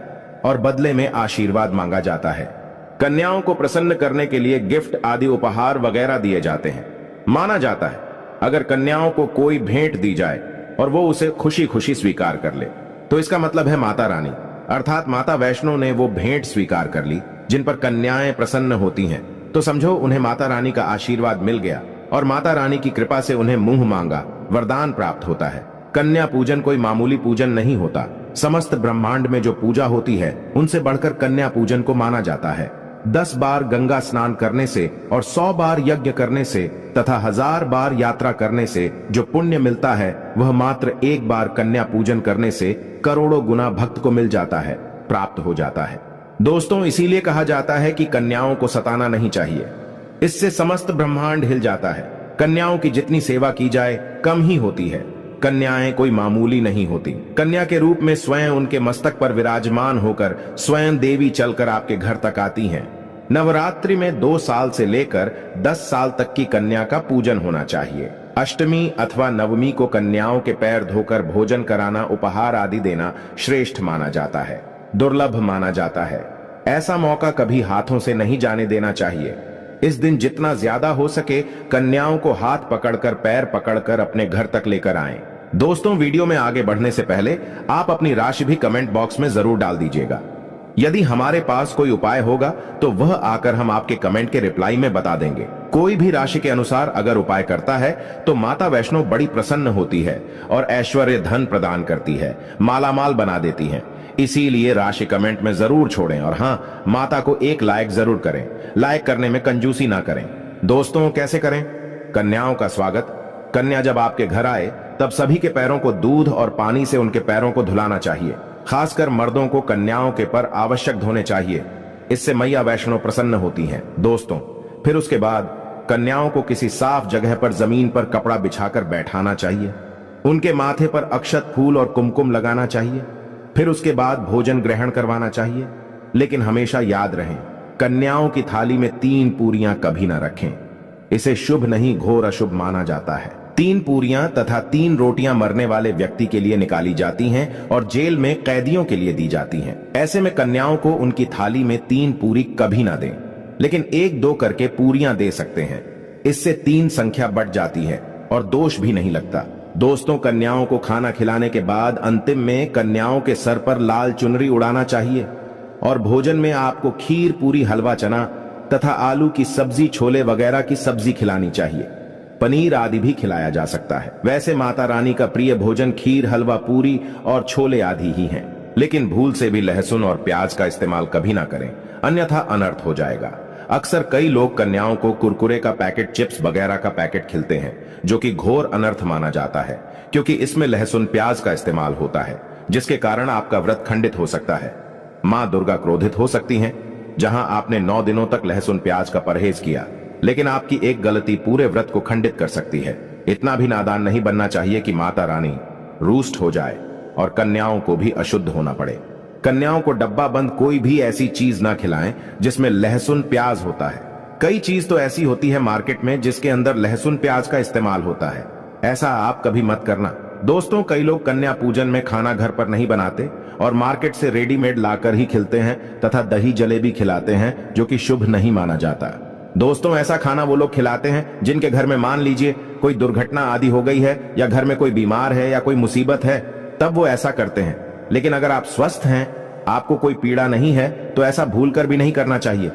और बदले में आशीर्वाद मांगा जाता है। कन्याओं को प्रसन्न करने के लिए गिफ्ट आदि उपहार वगैरह दिए जाते हैं। माना जाता है अगर कन्याओं को कोई भेंट दी जाए और वो उसे खुशी खुशी स्वीकार कर ले तो इसका मतलब है माता रानी अर्थात माता वैष्णो ने वो भेंट स्वीकार कर ली। जिन पर कन्याएं प्रसन्न होती हैं तो समझो उन्हें माता रानी का आशीर्वाद मिल गया और माता रानी की कृपा से उन्हें मुंह मांगा वरदान प्राप्त होता है। कन्या पूजन कोई मामूली पूजन नहीं होता। समस्त ब्रह्मांड में जो पूजा होती है उनसे बढ़कर कन्या पूजन को माना जाता है। 10 बार गंगा स्नान करने से और 100 बार यज्ञ करने से तथा 1000 बार यात्रा करने से जो पुण्य मिलता है वह मात्र एक बार कन्या पूजन करने से करोड़ों गुना भक्त को मिल जाता है, प्राप्त हो जाता है। दोस्तों, इसीलिए कहा जाता है कि कन्याओं को सताना नहीं चाहिए, इससे समस्त ब्रह्मांड हिल जाता है। कन्याओं की जितनी सेवा की जाए कम ही होती है। कन्याएं कोई मामूली नहीं होती। कन्या के रूप में स्वयं उनके मस्तक पर विराजमान होकर स्वयं देवी चलकर आपके घर तक आती हैं। नवरात्रि में 2 साल से लेकर 10 साल तक की कन्या का पूजन होना चाहिए। अष्टमी अथवा नवमी को कन्याओं के पैर धोकर भोजन कराना, उपहार आदि देना श्रेष्ठ माना जाता है, दुर्लभ माना जाता है। ऐसा मौका कभी हाथों से नहीं जाने देना चाहिए। इस दिन जितना ज्यादा हो सके कन्याओं को हाथ पकड़कर, पैर पकड़कर अपने घर तक लेकर आएं। दोस्तों, वीडियो में आगे बढ़ने से पहले आप अपनी राशि भी कमेंट बॉक्स में जरूर डाल दीजिएगा। यदि हमारे पास कोई उपाय होगा तो वह आकर हम आपके कमेंट के रिप्लाई में बता देंगे। कोई भी राशि के अनुसार अगर उपाय करता है तो माता वैष्णो बड़ी प्रसन्न होती है और ऐश्वर्य धन प्रदान करती है, मालामाल बना देती है। इसीलिए राशि कमेंट में जरूर छोड़ें और हाँ, माता को एक लाइक जरूर करें। लाइक करने में कंजूसी ना करें। दोस्तों, कैसे करें? कन्याओं का स्वागत। कन्या जब आपके घर आए तब सभी के पैरों को दूध और पानी से उनके पैरों को धुलाना चाहिए। खासकर मर्दों को कन्याओं के पर आवश्यक धोने चाहिए, इससे मैया वैष्णो प्रसन्न होती हैं। दोस्तों, फिर उसके बाद कन्याओं को किसी साफ जगह पर जमीन पर कपड़ा बिछाकर बैठाना चाहिए। उनके माथे पर अक्षत, फूल और कुमकुम लगाना चाहिए। फिर उसके बाद भोजन ग्रहण करवाना चाहिए। लेकिन हमेशा याद रहे, कन्याओं की थाली में 3 पूरियां कभी ना रखें। इसे शुभ नहीं, घोर अशुभ माना जाता है। 3 पूरियां तथा 3 रोटियां मरने वाले व्यक्ति के लिए निकाली जाती हैं और जेल में कैदियों के लिए दी जाती हैं। ऐसे में कन्याओं को उनकी थाली में 3 पूरी कभी ना दें, लेकिन 1-2 करके पूरियां दे सकते हैं। इससे 3 संख्या बढ़ जाती है और दोष भी नहीं लगता। दोस्तों, कन्याओं को खाना खिलाने के बाद अंतिम में कन्याओं के सर पर लाल चुनरी उड़ाना चाहिए और भोजन में आपको खीर, पूरी, हलवा, चना तथा आलू की सब्जी, छोले वगैरह की सब्जी खिलानी चाहिए। पनीर आदि भी खिलाया जा सकता है। वैसे माता रानी का प्रिय भोजन खीर, हलवा, पूरी और छोले आदि ही हैं। लेकिन भूल से भी लहसुन और प्याज का इस्तेमाल कभी ना करें, अन्यथा अनर्थ हो जाएगा। अक्सर कई लोग कन्याओं को कुरकुरे का पैकेट, चिप्स वगैरह का पैकेट खिलाते हैं, जो कि घोर अनर्थ माना जाता है, क्योंकि इसमें लहसुन, प्याज का इस्तेमाल होता है, जिसके कारण आपका व्रत खंडित हो सकता है। मां दुर्गा क्रोधित हो सकती हैं। जहां आपने 9 दिनों तक लहसुन प्याज का परहेज किया, लेकिन आपकी एक गलती पूरे व्रत को खंडित कर सकती है। इतना भी नादान नहीं बनना चाहिए कि माता रानी रूष्ट हो जाए और कन्याओं को भी अशुद्ध होना पड़े। कन्याओं को डब्बा बंद कोई भी ऐसी चीज ना खिलाएं जिसमें लहसुन, प्याज होता है। कई चीज तो ऐसी होती है मार्केट में जिसके अंदर लहसुन, प्याज का इस्तेमाल होता है। ऐसा आप कभी मत करना। दोस्तों, कई लोग कन्या पूजन में खाना घर पर नहीं बनाते और मार्केट से रेडीमेड लाकर ही खिलाते हैं तथा दही जलेबी खिलाते हैं, जो कि शुभ नहीं माना जाता। दोस्तों, ऐसा खाना वो लोग खिलाते हैं जिनके घर में मान लीजिए कोई दुर्घटना आदि हो गई है या घर में कोई बीमार है या कोई मुसीबत है, तब वो ऐसा करते हैं। लेकिन अगर आप स्वस्थ हैं, आपको कोई पीड़ा नहीं है, तो ऐसा भूलकर भी नहीं करना चाहिए।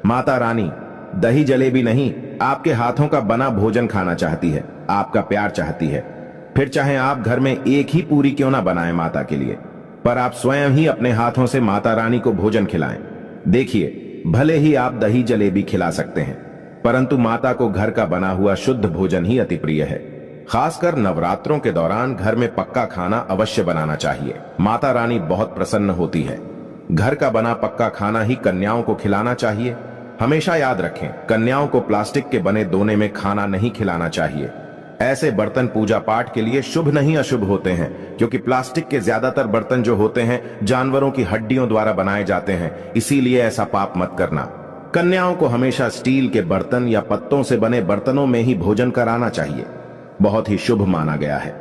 माता रानी दही जलेबी नहीं, आपके हाथों का बना भोजन खाना चाहती है, आपका प्यार चाहती है। फिर चाहे आप घर में एक ही पूरी क्यों ना बनाएं माता के लिए, पर आप स्वयं ही अपने हाथों से माता रानी को भोजन खिलाएं। देखिए, भले ही आप दही जलेबी खिला सकते हैं, परंतु माता को घर का बना हुआ शुद्ध भोजन ही अति प्रिय है। खासकर नवरात्रों के दौरान घर में पक्का खाना अवश्य बनाना चाहिए। माता रानी बहुत प्रसन्न होती है। घर का बना पक्का खाना ही कन्याओं को खिलाना चाहिए। हमेशा याद रखें, कन्याओं को प्लास्टिक के बने दोने में खाना नहीं खिलाना चाहिए। ऐसे बर्तन पूजा पाठ के लिए शुभ नहीं अशुभ होते हैं, क्योंकि प्लास्टिक के ज्यादातर बर्तन जो होते हैं जानवरों की हड्डियों द्वारा बनाए जाते हैं, इसीलिए ऐसा पाप मत करना। कन्याओं को हमेशा स्टील के बर्तन या पत्तों से बने बर्तनों में ही भोजन कराना चाहिए, बहुत ही शुभ माना गया है।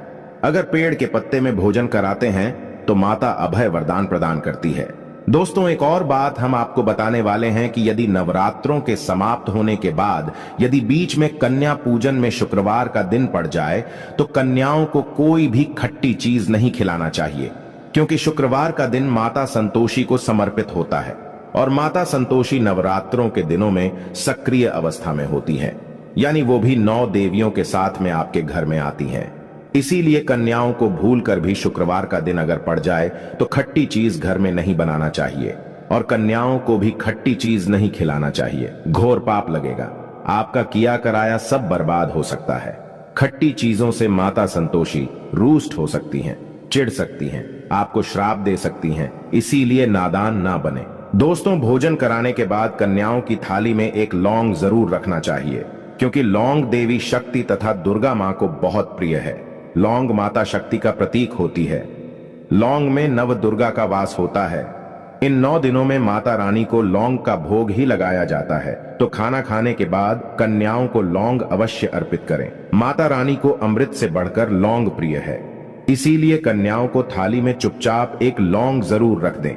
अगर पेड़ के पत्ते में भोजन कराते हैं तो माता अभय वरदान प्रदान करती है। दोस्तों, एक और बात हम आपको बताने वाले हैं कि यदि नवरात्रों के समाप्त होने के बाद यदि बीच में कन्या पूजन में शुक्रवार का दिन पड़ जाए तो कन्याओं को कोई भी खट्टी चीज नहीं खिलाना चाहिए, क्योंकि शुक्रवार का दिन माता संतोषी को समर्पित होता है और माता संतोषी नवरात्रों के दिनों में सक्रिय अवस्था में होती है, यानी वो भी 9 देवियों के साथ में आपके घर में आती हैं। इसीलिए कन्याओं को भूलकर भी शुक्रवार का दिन अगर पड़ जाए तो खट्टी चीज घर में नहीं बनाना चाहिए और कन्याओं को भी खट्टी चीज नहीं खिलाना चाहिए। घोर पाप लगेगा, आपका किया कराया सब बर्बाद हो सकता है। खट्टी चीजों से माता संतोषी रूष्ट हो सकती हैं, चिढ़ सकती हैं, आपको श्राप दे सकती हैं, इसीलिए नादान ना बने। दोस्तों, भोजन कराने के बाद कन्याओं की थाली में एक लौंग जरूर रखना चाहिए, क्योंकि लौंग देवी शक्ति तथा दुर्गा मां को बहुत प्रिय है। लौंग माता शक्ति का प्रतीक होती है। लौंग में नव दुर्गा का वास होता है। इन 9 दिनों में माता रानी को लौंग का भोग ही लगाया जाता है, तो खाना खाने के बाद कन्याओं को लौंग अवश्य अर्पित करें। माता रानी को अमृत से बढ़कर लौंग प्रिय है, इसीलिए कन्याओं को थाली में चुपचाप एक लौंग जरूर रख दें,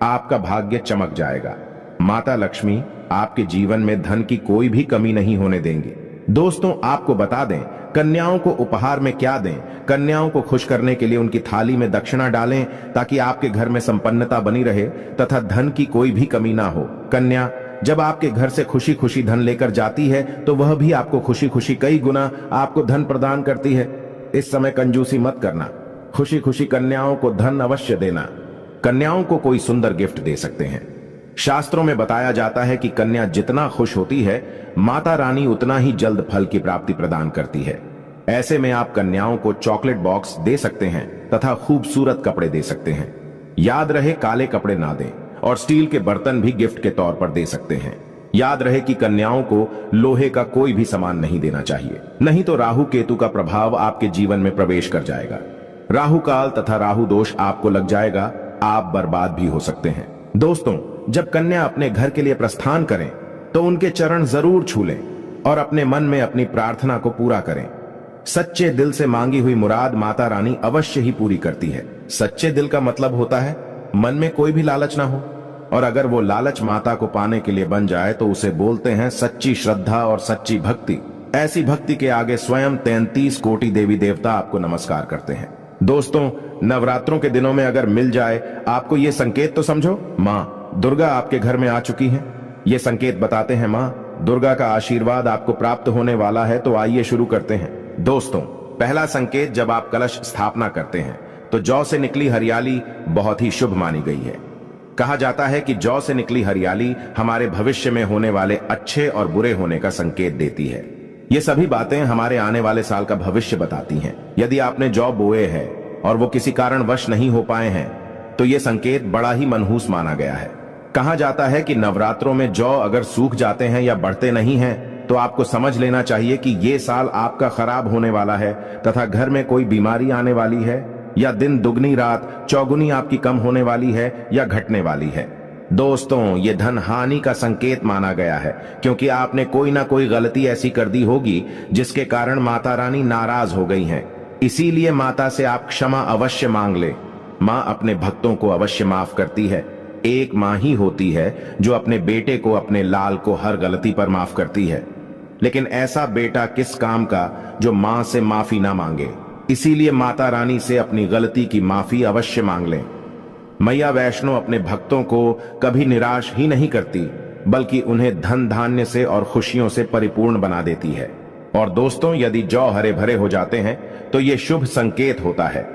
आपका भाग्य चमक जाएगा। माता लक्ष्मी आपके जीवन में धन की कोई भी कमी नहीं होने देंगे। दोस्तों, आपको बता दें, कन्याओं को उपहार में क्या दें। कन्याओं को खुश करने के लिए उनकी थाली में दक्षिणा डालें, ताकि आपके घर में संपन्नता बनी रहे तथा धन की कोई भी कमी ना हो। कन्या जब आपके घर से खुशी खुशी धन लेकर जाती है तो वह भी आपको खुशी खुशी कई गुना आपको धन प्रदान करती है। इस समय कंजूसी मत करना, खुशी खुशी कन्याओं को धन अवश्य देना। कन्याओं को कोई सुंदर गिफ्ट दे सकते हैं। शास्त्रों में बताया जाता है कि कन्या जितना खुश होती है, माता रानी उतना ही जल्द फल की प्राप्ति प्रदान करती है। ऐसे में आप कन्याओं को चॉकलेट बॉक्स दे सकते हैं तथा खूबसूरत कपड़े दे सकते हैं। याद रहे काले कपड़े ना दें और स्टील के बर्तन भी गिफ्ट के तौर पर दे सकते हैं। याद रहे कि कन्याओं को लोहे का कोई भी सामान नहीं देना चाहिए, नहीं तो राहु केतु का प्रभाव आपके जीवन में प्रवेश कर जाएगा। राहु काल तथा राहु दोष आपको लग जाएगा, आप बर्बाद भी हो सकते हैं। दोस्तों, जब कन्या अपने घर के लिए प्रस्थान करें तो उनके चरण जरूर छू लें और अपने मन में अपनी प्रार्थना को पूरा करें। सच्चे दिल से मांगी हुई मुराद माता रानी अवश्य ही पूरी करती है। सच्चे दिल का मतलब होता है मन में कोई भी लालच ना हो, और अगर वो लालच माता को पाने के लिए बन जाए तो उसे बोलते हैं सच्ची श्रद्धा और सच्ची भक्ति। ऐसी भक्ति के आगे स्वयं 33 कोटि देवी देवता आपको नमस्कार करते हैं। दोस्तों, नवरात्रों के दिनों में अगर मिल जाए आपको ये संकेत तो समझो, माँ दुर्गा आपके घर में आ चुकी हैं। ये संकेत बताते हैं माँ दुर्गा का आशीर्वाद आपको प्राप्त होने वाला है। तो आइए शुरू करते हैं। दोस्तों, पहला संकेत, जब आप कलश स्थापना करते हैं तो जौ से निकली हरियाली बहुत ही शुभ मानी गई है। कहा जाता है कि जौ से निकली हरियाली हमारे भविष्य में होने वाले अच्छे और बुरे होने का संकेत देती है। ये सभी बातें हमारे आने वाले साल का भविष्य बताती हैं। यदि आपने जौ बोए हैं और वो किसी कारणवश नहीं हो पाए हैं तो ये संकेत बड़ा ही मनहूस माना गया है। कहा जाता है कि नवरात्रों में जौ अगर सूख जाते हैं या बढ़ते नहीं हैं तो आपको समझ लेना चाहिए कि ये साल आपका खराब होने वाला है तथा घर में कोई बीमारी आने वाली है, या दिन दुगनी रात चौगुनी आपकी कम होने वाली है या घटने वाली है। दोस्तों, ये धन हानि का संकेत माना गया है, क्योंकि आपने कोई ना कोई गलती ऐसी कर दी होगी जिसके कारण माता रानी नाराज हो गई हैं। इसीलिए माता से आप क्षमा अवश्य मांग ले। माँ अपने भक्तों को अवश्य माफ करती है। एक माँ ही होती है जो अपने बेटे को, अपने लाल को हर गलती पर माफ करती है, लेकिन ऐसा बेटा किस काम का जो माँ से माफी ना मांगे। इसीलिए माता रानी से अपनी गलती की माफी अवश्य मांग लें। मैया वैष्णो अपने भक्तों को कभी निराश ही नहीं करती, बल्कि उन्हें धन धान्य से और खुशियों से परिपूर्ण बना देती है। और दोस्तों, यदि जौ हरे भरे हो जाते हैं तो ये शुभ संकेत होता है।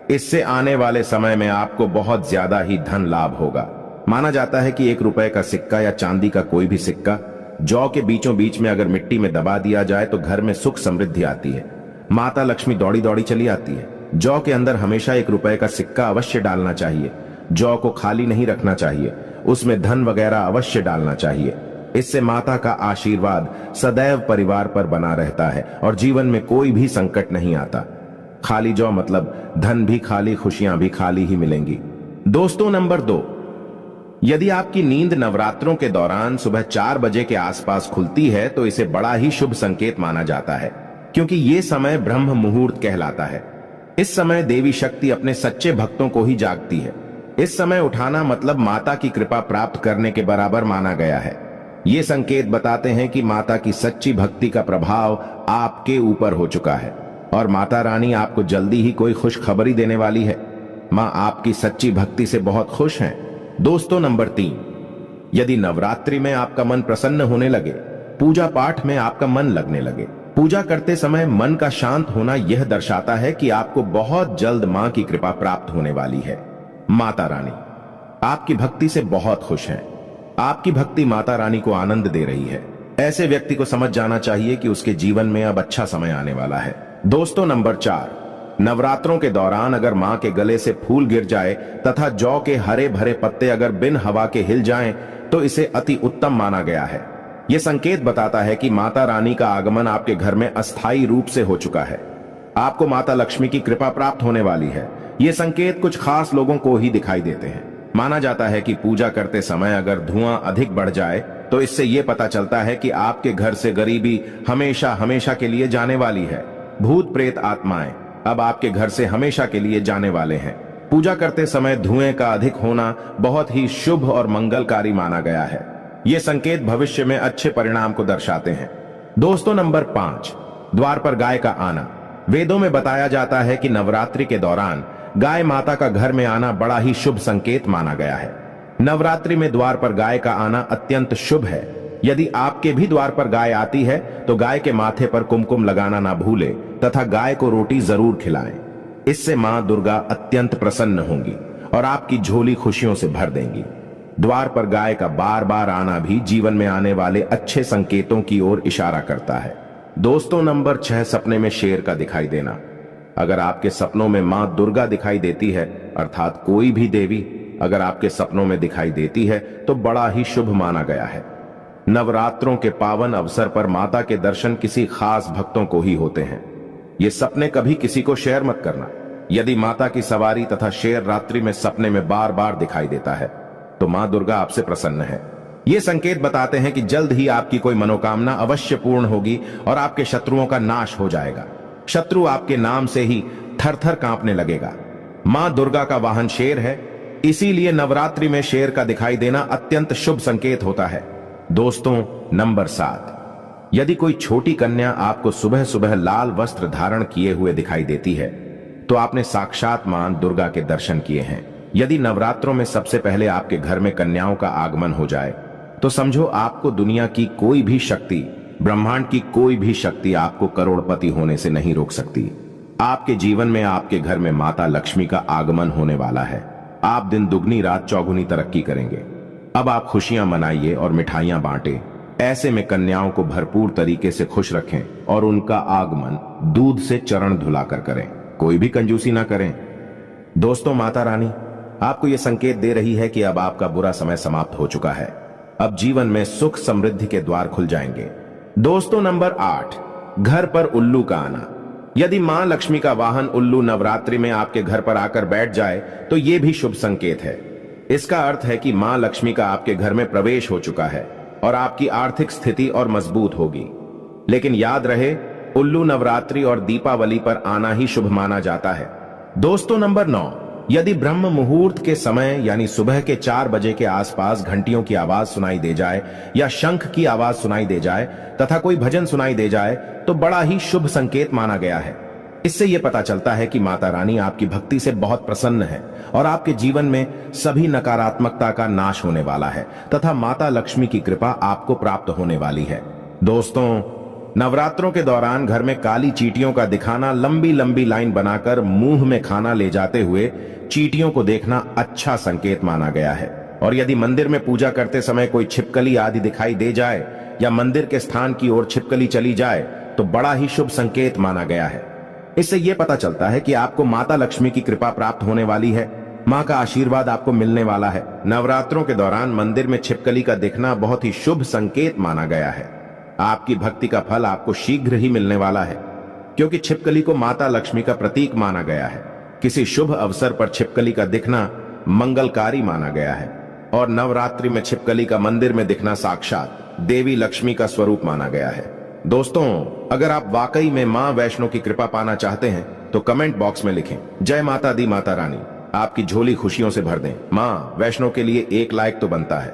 इससे आने वाले समय में आपको बहुत ज्यादा ही धन लाभ होगा। माना जाता है कि 1 रुपए का सिक्का या चांदी का कोई भी सिक्का जौ के बीचों बीच में अगर मिट्टी में दबा दिया जाए तो घर में सुख समृद्धि आती है। माता लक्ष्मी दौड़ी दौड़ी चली आती है। जौ के अंदर हमेशा 1 रुपए का सिक्का अवश्य डालना चाहिए। जौ को खाली नहीं रखना चाहिए, उसमें धन वगैरह अवश्य डालना चाहिए। इससे माता का आशीर्वाद सदैव परिवार पर बना रहता है और जीवन में कोई भी संकट नहीं आता। खाली जौ मतलब धन भी खाली, खुशियां भी खाली ही मिलेंगी। दोस्तों, नंबर 2, यदि आपकी नींद नवरात्रों के दौरान सुबह 4 बजे के आसपास खुलती है तो इसे बड़ा ही शुभ संकेत माना जाता है, क्योंकि ये समय ब्रह्म मुहूर्त कहलाता है। इस समय देवी शक्ति अपने सच्चे भक्तों को ही जागती है। इस समय उठाना मतलब माता की कृपा प्राप्त करने के बराबर माना गया है। ये संकेत बताते हैं कि माता की सच्ची भक्ति का प्रभाव आपके ऊपर हो चुका है और माता रानी आपको जल्दी ही कोई खुशखबरी देने वाली है। माँ आपकी सच्ची भक्ति से बहुत खुश हैं। दोस्तों, नंबर 3, यदि नवरात्रि में आपका मन प्रसन्न होने लगे, पूजा पाठ में आपका मन लगने लगे, पूजा करते समय मन का शांत होना यह दर्शाता है कि आपको बहुत जल्द माँ की कृपा प्राप्त होने वाली है। माता रानी आपकी भक्ति से बहुत खुश हैं। आपकी भक्ति माता रानी को आनंद दे रही है। ऐसे व्यक्ति को समझ जाना चाहिए कि उसके जीवन में अब अच्छा समय आने वाला है। दोस्तों, नंबर 4, नवरात्रों के दौरान अगर माँ के गले से फूल गिर जाए तथा जौ के हरे भरे पत्ते अगर बिन हवा के हिल जाएं तो इसे अति उत्तम माना गया है। यह संकेत बताता है कि माता रानी का आगमन आपके घर में अस्थायी रूप से हो चुका है। आपको माता लक्ष्मी की कृपा प्राप्त होने वाली है। ये संकेत कुछ खास लोगों को ही दिखाई देते हैं। माना जाता है कि पूजा करते समय अगर धुआं अधिक बढ़ जाए तो इससे यह पता चलता है कि आपके घर से गरीबी हमेशा हमेशा के लिए जाने वाली है। भूत प्रेत आत्माएं अब आपके घर से हमेशा के लिए जाने वाले हैं। पूजा करते समय धुएं का अधिक होना बहुत ही शुभ और मंगलकारी माना गया है। ये संकेत भविष्य में अच्छे परिणाम को दर्शाते हैं। दोस्तों, नंबर 5, द्वार पर गाय का आना। वेदों में बताया जाता है कि नवरात्रि के दौरान गाय माता का घर में आना बड़ा ही शुभ संकेत माना गया है। नवरात्रि में द्वार पर गाय का आना अत्यंत शुभ है। यदि आपके भी द्वार पर गाय आती है तो गाय के माथे पर कुमकुम लगाना ना भूले तथा गाय को रोटी जरूर खिलाएं। इससे मां दुर्गा अत्यंत प्रसन्न होंगी और आपकी झोली खुशियों से भर देंगी। द्वार पर गाय का बार बार आना भी जीवन में आने वाले अच्छे संकेतों की ओर इशारा करता है। दोस्तों, नंबर 6, सपने में शेर का दिखाई देना। अगर आपके सपनों में मां दुर्गा दिखाई देती है, अर्थात कोई भी देवी अगर आपके सपनों में दिखाई देती है, तो बड़ा ही शुभ माना गया है। नवरात्रों के पावन अवसर पर माता के दर्शन किसी खास भक्तों को ही होते हैं। ये सपने कभी किसी को शेयर मत करना। यदि माता की सवारी तथा शेर रात्रि में सपने में बार बार दिखाई देता है, तो मां दुर्गा आपसे प्रसन्न है। ये संकेत बताते हैं कि जल्द ही आपकी कोई मनोकामना अवश्य पूर्ण होगी और आपके शत्रुओं का नाश हो जाएगा। शत्रु आपके नाम से ही थर थर कांपने लगेगा। मां दुर्गा का वाहन शेर है, इसीलिए नवरात्रि में शेर का दिखाई देना अत्यंत शुभ संकेत होता है। दोस्तों, नंबर 7, यदि कोई छोटी कन्या आपको सुबह सुबह लाल वस्त्र धारण किए हुए दिखाई देती है, तो आपने साक्षात मां दुर्गा के दर्शन किए हैं। यदि नवरात्रों में सबसे पहले आपके घर में कन्याओं का आगमन हो जाए, तो समझो आपको दुनिया की कोई भी शक्ति, ब्रह्मांड की कोई भी शक्ति आपको करोड़पति होने से नहीं रोक सकती। आपके जीवन में, आपके घर में माता लक्ष्मी का आगमन होने वाला है। आप दिन दुगनी रात चौगुनी तरक्की करेंगे। अब आप खुशियां मनाइए और मिठाइयां बांटे। ऐसे में कन्याओं को भरपूर तरीके से खुश रखें और उनका आगमन दूध से चरण धुलाकर करें, कोई भी कंजूसी ना करें। दोस्तों, माता रानी आपको यह संकेत दे रही है कि अब आपका बुरा समय समाप्त हो चुका है। अब जीवन में सुख समृद्धि के द्वार खुल जाएंगे। दोस्तों, नंबर 8, घर पर उल्लू का आना। यदि मां लक्ष्मी का वाहन उल्लू नवरात्रि में आपके घर पर आकर बैठ जाए, तो यह भी शुभ संकेत है। इसका अर्थ है कि मां लक्ष्मी का आपके घर में प्रवेश हो चुका है और आपकी आर्थिक स्थिति और मजबूत होगी। लेकिन याद रहे, उल्लू नवरात्रि और दीपावली पर आना ही शुभ माना जाता है। दोस्तों, नंबर 9, यदि ब्रह्म मुहूर्त के समय यानी सुबह के 4 बजे के आसपास घंटियों की आवाज सुनाई दे जाए या शंख की आवाज सुनाई दे जाए तथा कोई भजन सुनाई दे जाए, तो बड़ा ही शुभ संकेत माना गया है। इससे यह पता चलता है कि माता रानी आपकी भक्ति से बहुत प्रसन्न है और आपके जीवन में सभी नकारात्मकता का नाश होने वाला है तथा माता लक्ष्मी की कृपा आपको प्राप्त होने वाली है। दोस्तों, नवरात्रों के दौरान घर में काली चींटियों का दिखाना, लंबी लंबी लाइन बनाकर मुंह में खाना ले जाते हुए चींटियों को देखना अच्छा संकेत माना गया है। और यदि मंदिर में पूजा करते समय कोई छिपकली आदि दिखाई दे जाए या मंदिर के स्थान की ओर छिपकली चली जाए, तो बड़ा ही शुभ संकेत माना गया है। इससे यह पता चलता है कि आपको माता लक्ष्मी की कृपा प्राप्त होने वाली है, मां का आशीर्वाद आपको मिलने वाला है। नवरात्रों के दौरान मंदिर में छिपकली का दिखना बहुत ही शुभ संकेत माना गया है। आपकी भक्ति का फल आपको शीघ्र ही मिलने वाला है, क्योंकि छिपकली को माता लक्ष्मी का प्रतीक माना गया है। किसी शुभ अवसर पर छिपकली का दिखना मंगलकारी माना गया है और नवरात्रि में छिपकली का मंदिर में दिखना साक्षात देवी लक्ष्मी का स्वरूप माना गया है। दोस्तों, अगर आप वाकई में मां वैष्णो की कृपा पाना चाहते हैं, तो कमेंट बॉक्स में लिखें, जय माता दी माता रानी। आपकी झोली खुशियों से भर दें। मां वैष्णो के लिए एक लाइक तो बनता है।